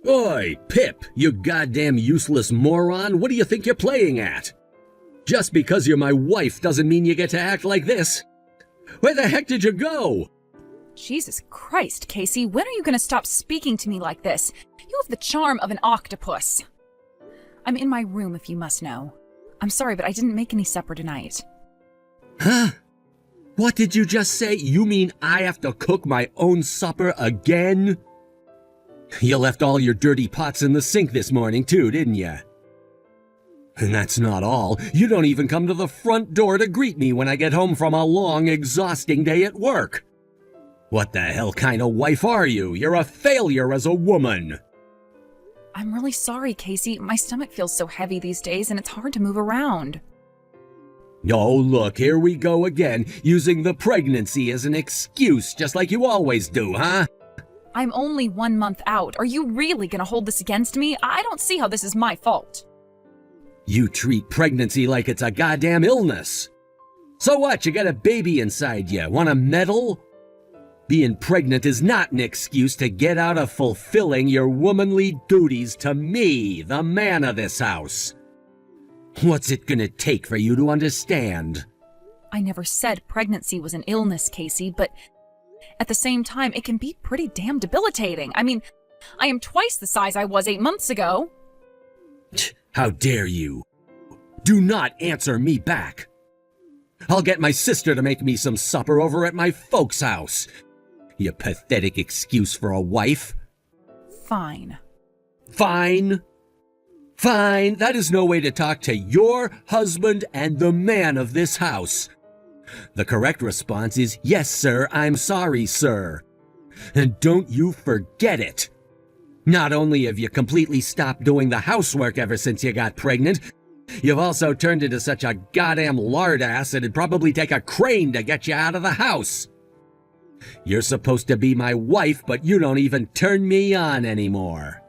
Oi, Pip, you goddamn useless moron, what do you think you're playing at? Just because you're my wife doesn't mean you get to act like this. Where the heck did you go? Jesus Christ, Casey, when are you gonna stop speaking to me like this? You have the charm of an octopus. I'm in my room, if you must know. I'm sorry, but I didn't make any supper tonight. Huh? What did you just say? You mean I have to cook my own supper again? You left all your dirty pots in the sink this morning too, didn't you? And that's not all. You don't even come to the front door to greet me when I get home from a long, exhausting day at work. What the hell kind of wife are you? You're a failure as a woman. I'm really sorry, Casey. My stomach feels so heavy these days and it's hard to move around. Oh, look, here we go again, using the pregnancy as an excuse, just like you always do, huh? I'm only 1 month out. Are you really gonna hold this against me? I don't see how this is my fault. You treat pregnancy like it's a goddamn illness. So what, you got a baby inside you, want a medal? Being pregnant is not an excuse to get out of fulfilling your womanly duties to me, the man of this house. What's it gonna take for you to understand? I never said pregnancy was an illness, Casey, but at the same time, it can be pretty damn debilitating. I mean, I am twice the size I was 8 months ago. How dare you? Do not answer me back. I'll get my sister to make me some supper over at my folks' house. You pathetic excuse for a wife. Fine. Fine? Fine, that is no way to talk to your husband and the man of this house. The correct response is, yes, sir, I'm sorry, sir. And don't you forget it. Not only have you completely stopped doing the housework ever since you got pregnant, you've also turned into such a goddamn lard ass it'd probably take a crane to get you out of the house. You're supposed to be my wife, but you don't even turn me on anymore.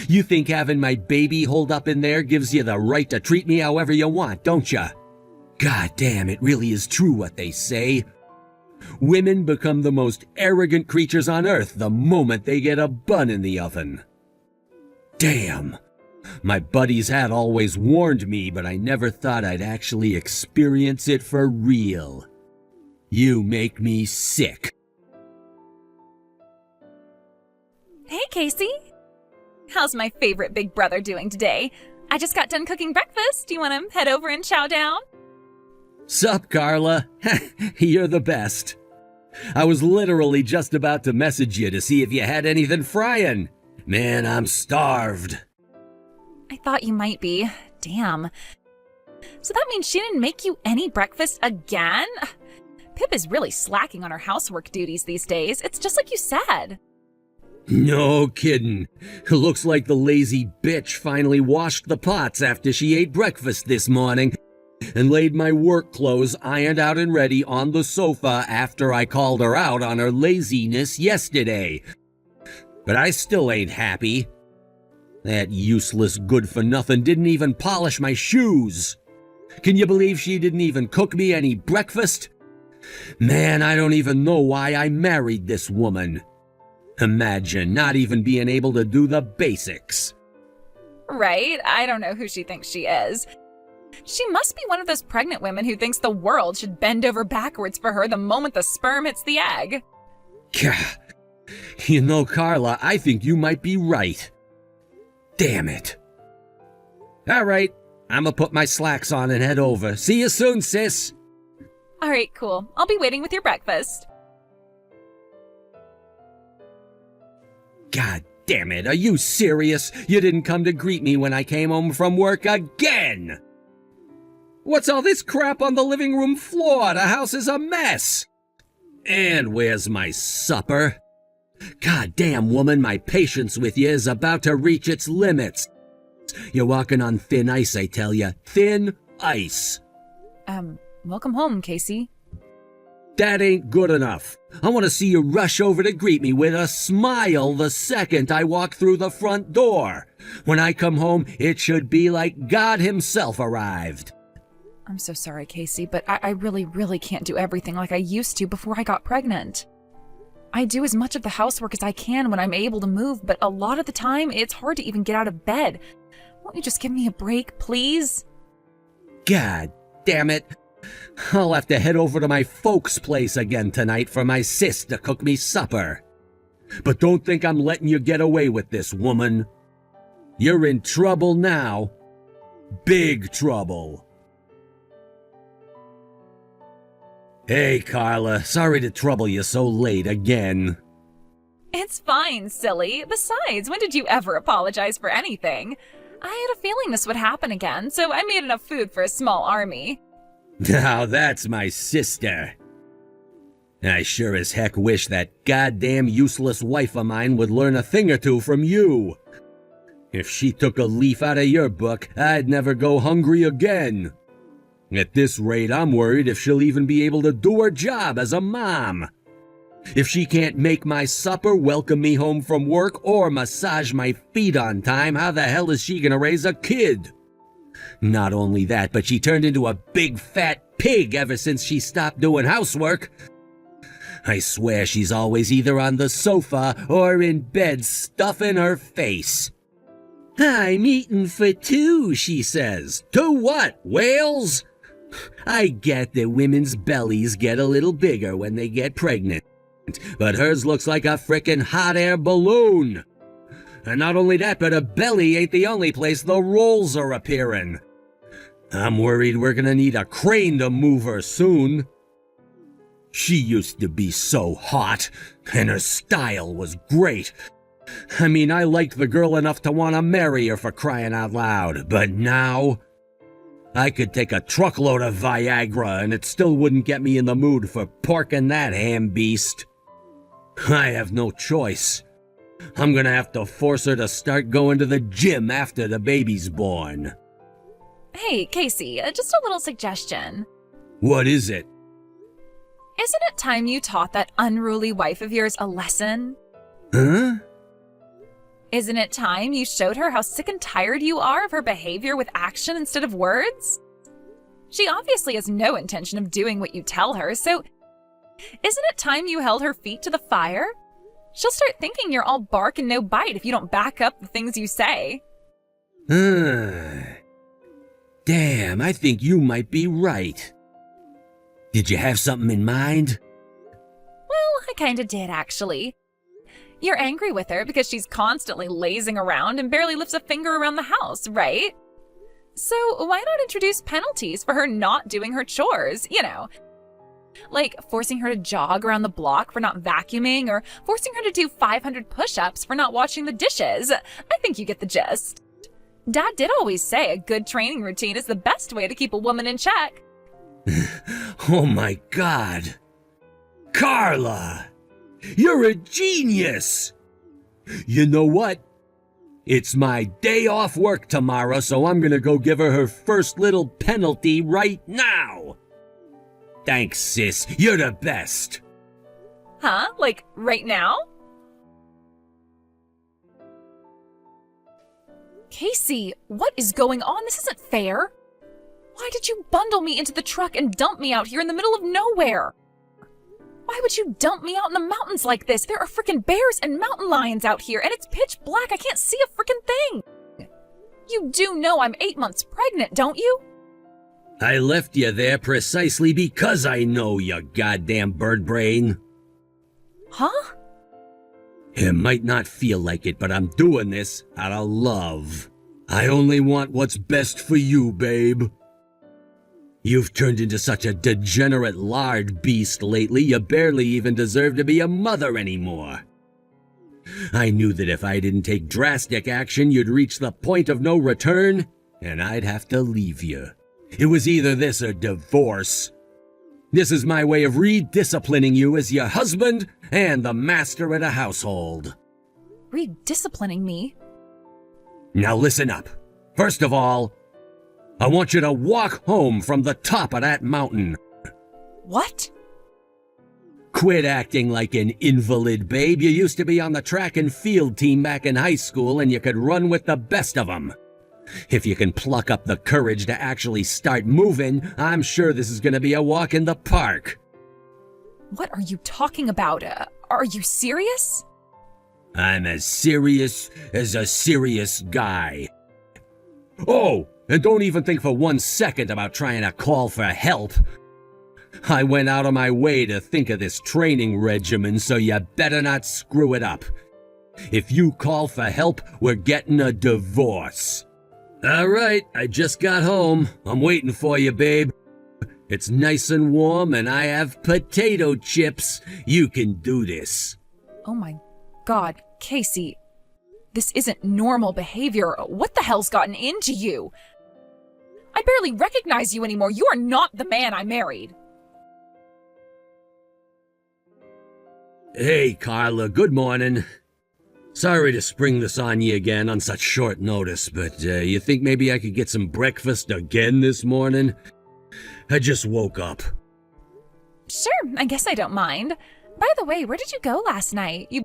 You think having my baby holed up in there gives you the right to treat me however you want, don't you? God damn, it really is true what they say. Women become the most arrogant creatures on earth the moment they get a bun in the oven. Damn. My buddies had always warned me, but I never thought I'd actually experience it for real. You make me sick. Hey, Casey. How's my favorite big brother doing today? I just got done cooking breakfast. Do you want to head over and chow down? Sup, Carla? You're the best. I was literally just about to message you to see if you had anything frying. Man, I'm starved. I thought you might be. Damn. So that means she didn't make you any breakfast again? Pip is really slacking on her housework duties these days. It's just like you said. No kidding. Looks like the lazy bitch finally washed the pots after she ate breakfast this morning and laid my work clothes ironed out and ready on the sofa after I called her out on her laziness yesterday. But I still ain't happy. That useless good-for-nothing didn't even polish my shoes. Can you believe she didn't even cook me any breakfast? Man, I don't even know why I married this woman. Imagine not even being able to do the basics. Right? I don't know who she thinks she is. She must be one of those pregnant women who thinks the world should bend over backwards for her the moment the sperm hits the egg. Gah. You know, Carla, I think you might be right. Damn it. All right, I'm gonna put my slacks on and head over. See you soon, sis. All right, cool. I'll be waiting with your breakfast. God damn it, are you serious? You didn't come to greet me when I came home from work again! What's all this crap on the living room floor? The house is a mess! And where's my supper? God damn, woman, my patience with you is about to reach its limits. You're walking on thin ice, I tell you. Thin ice. Welcome home, Casey. That ain't good enough. I want to see you rush over to greet me with a smile the second I walk through the front door. When I come home, it should be like God himself arrived. I'm so sorry, Casey, but I really, really can't do everything like I used to before I got pregnant. I do as much of the housework as I can when I'm able to move, but a lot of the time, it's hard to even get out of bed. Won't you just give me a break, please? God damn it. I'll have to head over to my folks' place again tonight for my sis to cook me supper. But don't think I'm letting you get away with this, woman. You're in trouble now. Big trouble. Hey, Carla. Sorry to trouble you so late again. It's fine, silly. Besides, when did you ever apologize for anything? I had a feeling this would happen again, so I made enough food for a small army. Now that's my sister. I sure as heck wish that goddamn useless wife of mine would learn a thing or two from you. If she took a leaf out of your book, I'd never go hungry again. At this rate, I'm worried if she'll even be able to do her job as a mom. If she can't make my supper, welcome me home from work, or massage my feet on time, how the hell is she gonna raise a kid? Not only that, but she turned into a big fat pig ever since she stopped doing housework. I swear she's always either on the sofa or in bed stuffing her face. I'm eating for two, she says. Two what, whales? I get that women's bellies get a little bigger when they get pregnant, but hers looks like a frickin' hot air balloon. And not only that, but her belly ain't the only place the rolls are appearing. I'm worried we're gonna need a crane to move her soon. She used to be so hot, and her style was great. I mean, I liked the girl enough to want to marry her, for crying out loud, but now I could take a truckload of Viagra and it still wouldn't get me in the mood for porking that ham beast. I have no choice. I'm gonna have to force her to start going to the gym after the baby's born. Hey, Casey, just a little suggestion. What is it? Isn't it time you taught that unruly wife of yours a lesson? Huh? Isn't it time you showed her how sick and tired you are of her behavior with action instead of words? She obviously has no intention of doing what you tell her, so isn't it time you held her feet to the fire? She'll start thinking you're all bark and no bite if you don't back up the things you say. Damn, I think you might be right. Did you have something in mind? Well, I kinda did, actually. You're angry with her because she's constantly lazing around and barely lifts a finger around the house, right? So why not introduce penalties for her not doing her chores, you know? Like forcing her to jog around the block for not vacuuming, or forcing her to do 500 push-ups for not washing the dishes. I think you get the gist. Dad did always say a good training routine is the best way to keep a woman in check. Oh my God. Carla! You're a genius! You know what? It's my day off work tomorrow, so I'm gonna go give her first little penalty right now. Thanks, sis. You're the best. Huh? Like right now? Casey, what is going on? This isn't fair. Why did you bundle me into the truck and dump me out here in the middle of nowhere? Why would you dump me out in the mountains like this? There are frickin' bears and mountain lions out here, and it's pitch black. I can't see a frickin' thing. You do know I'm 8 months pregnant, don't you? I left you there precisely because I know, you goddamn bird brain. Huh? It might not feel like it, but I'm doing this out of love. I only want what's best for you, babe. You've turned into such a degenerate lard beast lately, you barely even deserve to be a mother anymore. I knew that if I didn't take drastic action, you'd reach the point of no return, and I'd have to leave you. It was either this or divorce. This is my way of redisciplining you as your husband and the master of the household. Redisciplining me? Now listen up. First of all, I want you to walk home from the top of that mountain. What? Quit acting like an invalid, babe. You used to be on the track and field team back in high school, and you could run with the best of them. If you can pluck up the courage to actually start moving, I'm sure this is going to be a walk in the park. What are you talking about? Are you serious? I'm as serious as a serious guy. Oh, and don't even think for 1 second about trying to call for help. I went out of my way to think of this training regimen, so you better not screw it up. If you call for help, we're getting a divorce. All right, I just got home. I'm waiting for you, babe. It's nice and warm, and I have potato chips. You can do this. Oh my God, Casey. This isn't normal behavior. What the hell's gotten into you? I barely recognize you anymore. You are not the man I married. Hey, Carla, good morning. Sorry to spring this on you again on such short notice, but you think maybe I could get some breakfast again this morning? I just woke up. Sure, I guess I don't mind. By the way, where did you go last night? You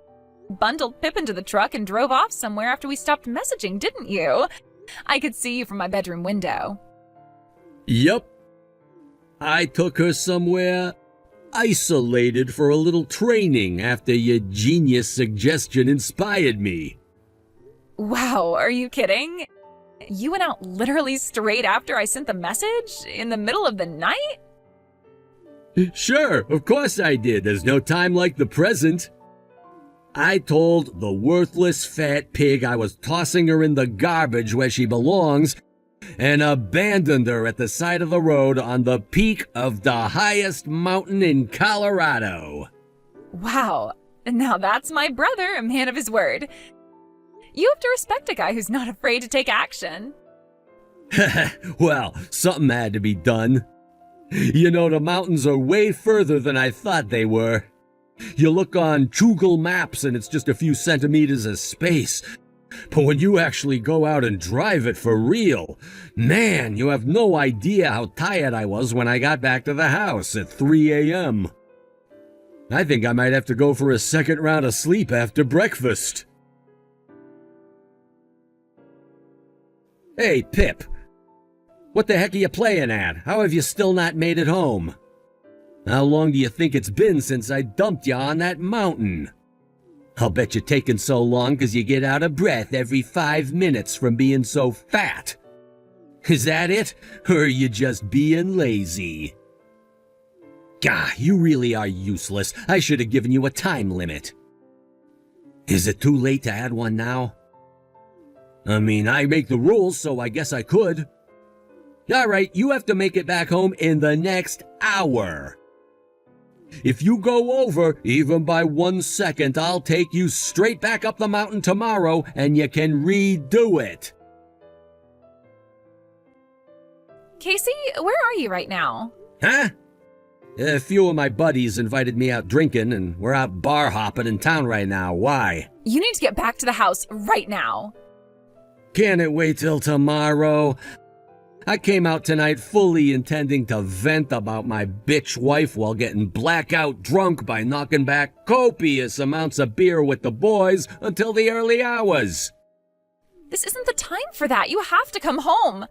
bundled Pip into the truck and drove off somewhere after we stopped messaging, didn't you? I could see you from my bedroom window. Yup. I took her somewhere isolated for a little training after your genius suggestion inspired me. Wow, are you kidding? You went out literally straight after I sent the message? In the middle of the night? Sure, of course I did. There's no time like the present. I told the worthless fat pig I was tossing her in the garbage where she belongs and abandoned her at the side of the road on the peak of the highest mountain in Colorado. Wow, now that's my brother, a man of his word. You have to respect a guy who's not afraid to take action. Well, something had to be done. You know, the mountains are way further than I thought they were. You look on Google Maps and it's just a few centimeters of space. But when you actually go out and drive it for real, man, you have no idea how tired I was when I got back to the house at 3 a.m. I think I might have to go for a second round of sleep after breakfast. Hey, Pip. What the heck are you playing at? How have you still not made it home? How long do you think it's been since I dumped you on that mountain? I'll bet you're taking so long because you get out of breath every 5 minutes from being so fat. Is that it? Or are you just being lazy? Gah, you really are useless. I should have given you a time limit. Is it too late to add one now? I mean, I make the rules, so I guess I could. All right, you have to make it back home in the next hour. If you go over, even by 1 second, I'll take you straight back up the mountain tomorrow and you can redo it. Casey, where are you right now? Huh? A few of my buddies invited me out drinking and we're out bar hopping in town right now. Why? You need to get back to the house right now. Can't it wait till tomorrow? I came out tonight fully intending to vent about my bitch wife while getting blackout drunk by knocking back copious amounts of beer with the boys until the early hours. This isn't the time for that. You have to come home.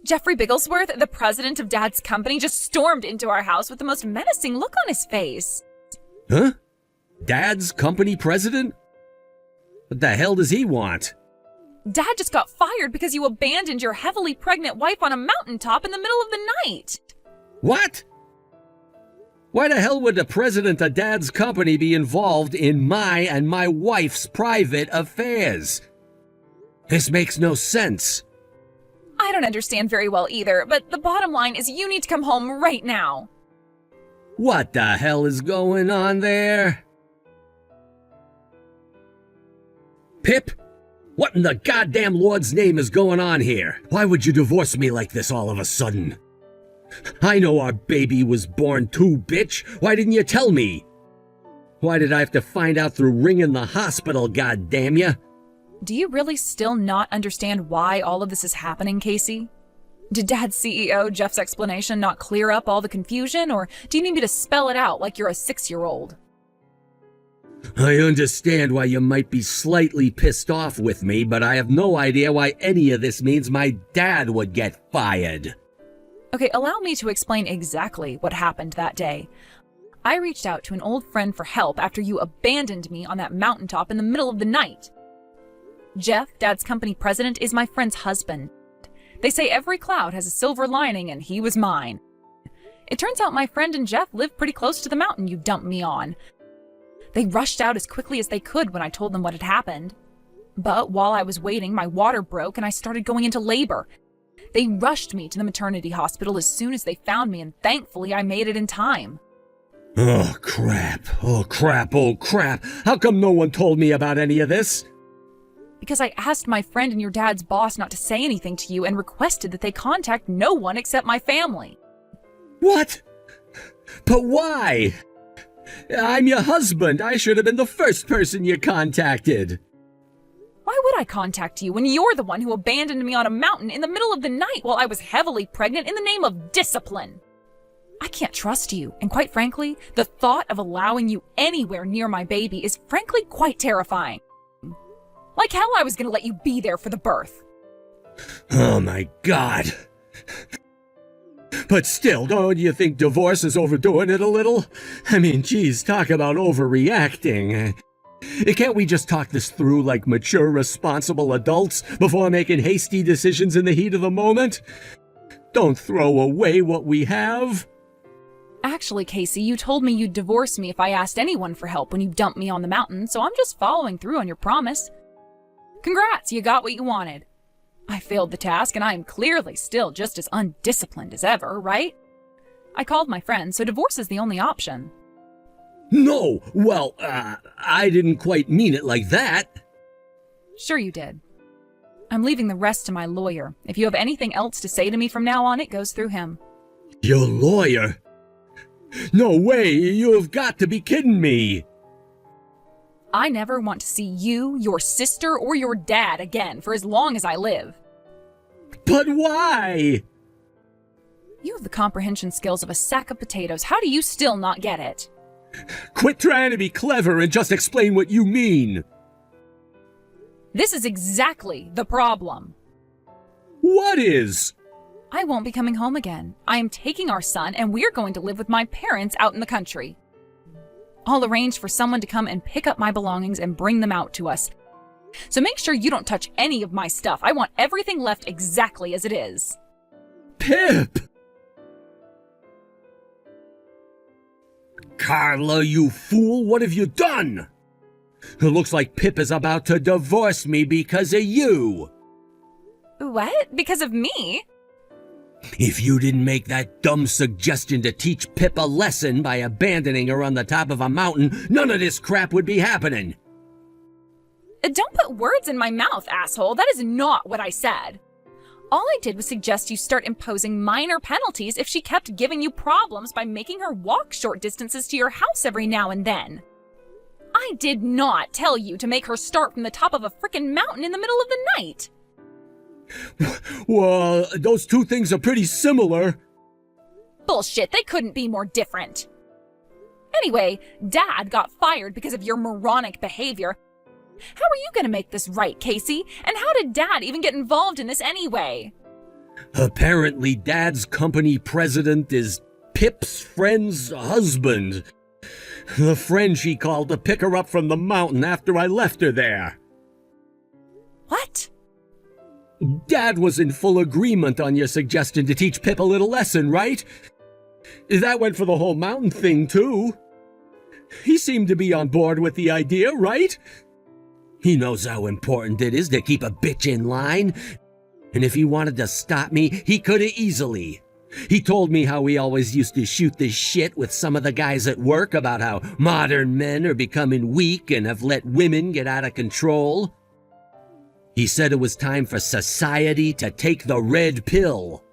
Jeffrey Bigglesworth, the president of Dad's company, just stormed into our house with the most menacing look on his face. Huh? Dad's company president? What the hell does he want? Dad just got fired because you abandoned your heavily pregnant wife on a mountaintop in the middle of the night. What? Why the hell would the president of Dad's company be involved in my and my wife's private affairs? This makes no sense. I don't understand very well either, but the bottom line is you need to come home right now. What the hell is going on there? Pip? What in the goddamn Lord's name is going on here? Why would you divorce me like this all of a sudden? I know our baby was born too, bitch. Why didn't you tell me? Why did I have to find out through ringing the hospital, goddamn ya? Do you really still not understand why all of this is happening, Casey? Did Dad's CEO, Jeff's explanation, not clear up all the confusion, or do you need me to spell it out like you're a 6-year-old? I understand why you might be slightly pissed off with me, but I have no idea why any of this means my dad would get fired. Okay, allow me to explain exactly what happened that day. I reached out to an old friend for help after you abandoned me on that mountaintop in the middle of the night. Jeff, Dad's company president, is my friend's husband. They say every cloud has a silver lining, and he was mine. It turns out my friend and Jeff live pretty close to the mountain you dumped me on. They rushed out as quickly as they could when I told them what had happened. But while I was waiting, my water broke and I started going into labor. They rushed me to the maternity hospital as soon as they found me, and thankfully I made it in time. Oh, crap. Oh, crap. Oh, crap. How come no one told me about any of this? Because I asked my friend and your dad's boss not to say anything to you and requested that they contact no one except my family. What? But why? I'm your husband. I should have been the first person you contacted. Why would I contact you when you're the one who abandoned me on a mountain in the middle of the night while I was heavily pregnant in the name of discipline? I can't trust you, and quite frankly, the thought of allowing you anywhere near my baby is frankly quite terrifying. Like hell I was gonna let you be there for the birth. Oh my God. But still, don't you think divorce is overdoing it a little? I mean, geez, talk about overreacting. Can't we just talk this through like mature, responsible adults before making hasty decisions in the heat of the moment? Don't throw away what we have. Actually, Casey, you told me you'd divorce me if I asked anyone for help when you dumped me on the mountain, so I'm just following through on your promise. Congrats, you got what you wanted. I failed the task, and I am clearly still just as undisciplined as ever, right? I called my friend, so divorce is the only option. No, well, I didn't quite mean it like that. Sure you did. I'm leaving the rest to my lawyer. If you have anything else to say to me from now on, it goes through him. Your lawyer? No way, you have got to be kidding me. I never want to see you, your sister, or your dad again for as long as I live. But why? You have the comprehension skills of a sack of potatoes. How do you still not get it? Quit trying to be clever and just explain what you mean. This is exactly the problem. What is? I won't be coming home again. I am taking our son, and we're going to live with my parents out in the country. I'll arrange for someone to come and pick up my belongings and bring them out to us. So make sure you don't touch any of my stuff. I want everything left exactly as it is. Pip! Carla, you fool, what have you done? It looks like Pip is about to divorce me because of you. What? Because of me? If you didn't make that dumb suggestion to teach Pip a lesson by abandoning her on the top of a mountain, none of this crap would be happening. Don't put words in my mouth, asshole. That is not what I said. All I did was suggest you start imposing minor penalties if she kept giving you problems by making her walk short distances to your house every now and then. I did not tell you to make her start from the top of a frickin' mountain in the middle of the night. Well, those two things are pretty similar. Bullshit, they couldn't be more different. Anyway, Dad got fired because of your moronic behavior. How are you gonna make this right, Casey? And how did Dad even get involved in this anyway? Apparently, Dad's company president is Pip's friend's husband. The friend she called to pick her up from the mountain after I left her there. What? Dad was in full agreement on your suggestion to teach Pip a little lesson, right? That went for the whole mountain thing, too. He seemed to be on board with the idea, right? He knows how important it is to keep a bitch in line. And if he wanted to stop me, he could have easily. He told me how he always used to shoot the shit with some of the guys at work about how modern men are becoming weak and have let women get out of control. He said it was time for society to take the red pill.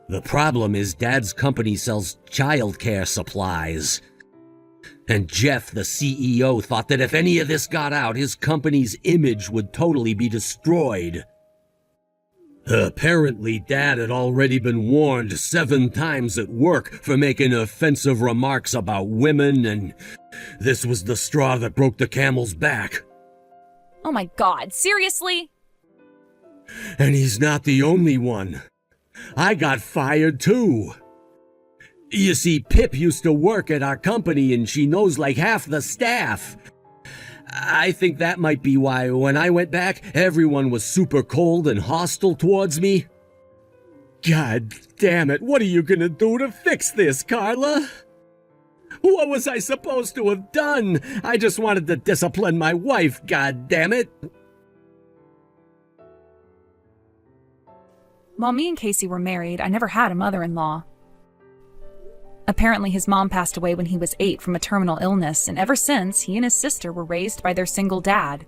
The problem is Dad's company sells childcare supplies. And Jeff, the CEO, thought that if any of this got out, his company's image would totally be destroyed. Apparently, Dad had already been warned 7 times at work for making offensive remarks about women, and this was the straw that broke the camel's back. Oh my God, seriously? And he's not the only one. I got fired too. You see, Pip used to work at our company and she knows like half the staff. I think that might be why when I went back, everyone was super cold and hostile towards me. God damn it, what are you gonna do to fix this, Carla? What was I supposed to have done? I just wanted to discipline my wife, god damn it. While me and Casey were married, I never had a mother-in-law. Apparently, his mom passed away when he was 8 from a terminal illness, and ever since, he and his sister were raised by their single dad.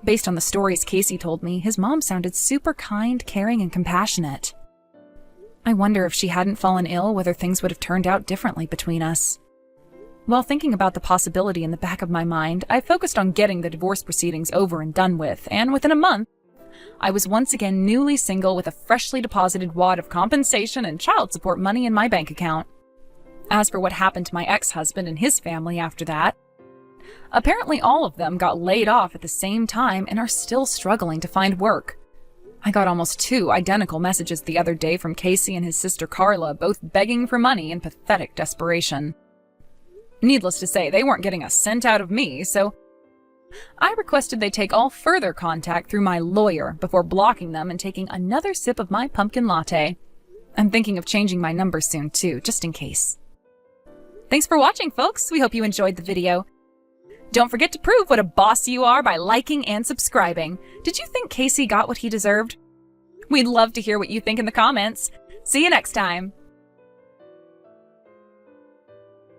Based on the stories Casey told me, his mom sounded super kind, caring, and compassionate. I wonder if she hadn't fallen ill, whether things would have turned out differently between us. While thinking about the possibility in the back of my mind, I focused on getting the divorce proceedings over and done with, and within a month, I was once again newly single with a freshly deposited wad of compensation and child support money in my bank account. As for what happened to my ex-husband and his family after that, apparently all of them got laid off at the same time and are still struggling to find work. I got almost 2 identical messages the other day from Casey and his sister Carla, both begging for money in pathetic desperation. Needless to say, they weren't getting a cent out of me, so I requested they take all further contact through my lawyer before blocking them and taking another sip of my pumpkin latte. I'm thinking of changing my number soon too, just in case. Thanks for watching, folks. We hope you enjoyed the video. Don't forget to prove what a boss you are by liking and subscribing. Did you think Casey got what he deserved? We'd love to hear what you think in the comments. See you next time.